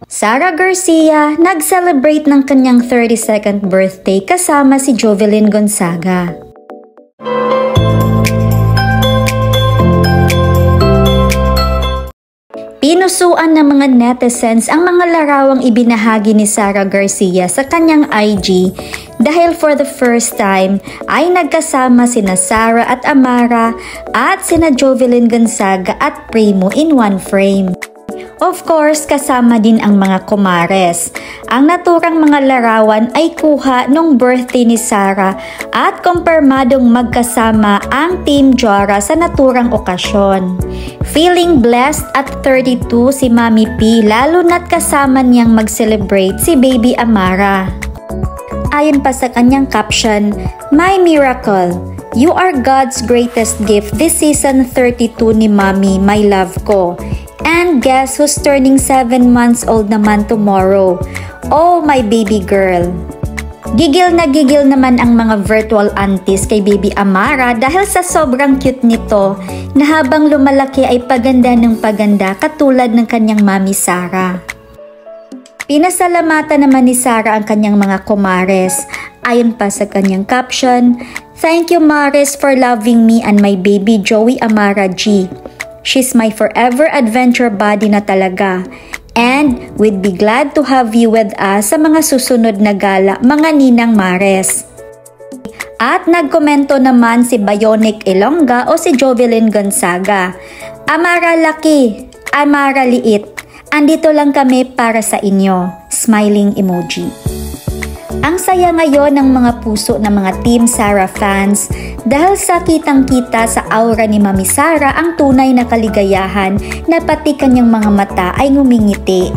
Sara Garcia nag-celebrate ng kanyang 32nd birthday kasama si Jovelyn Gonzaga. Pinusuan ng mga netizens ang mga larawang ibinahagi ni Sara Garcia sa kanyang IG dahil for the first time ay nagkasama sina Sara at Amara at sina Jovelyn Gonzaga at Primo in one frame. Of course, kasama din ang mga kumares. Ang naturang mga larawan ay kuha nung birthday ni Sara at kumpirmadong magkasama ang Team Jora sa naturang okasyon. Feeling blessed at 32 si Mami P lalo na't kasama niyang mag-celebrate si Baby Amara. Ayon pa sa kanyang caption, "My miracle, you are God's greatest gift this season 32 ni Mami, my love ko. And guess who's turning 7 months old naman tomorrow? Oh, my baby girl." Gigil na gigil naman ang mga virtual aunties kay Baby Amara dahil sa sobrang cute nito na habang lumalaki ay paganda ng paganda katulad ng kanyang mami Sara. Pinasalamatan naman ni Sara ang kanyang mga kumares. Ayon pa sa kanyang caption, "Thank you Maris for loving me and my baby Joey Amara G. She's my forever adventure buddy na talaga. And we'd be glad to have you with us sa mga susunod na gala, mga ninang Mares." At nagkomento naman si Bionic Ilongga o si Jovelyn Gonzaga, "Amara laki, Amara liit. Andito lang kami para sa inyo." Smiling emoji. Ang saya ngayon ng mga puso ng mga Team Sara fans dahil sa kitang-kita sa aura ni Mami Sara ang tunay na kaligayahan na pati kanyang mga mata ay ngumingiti.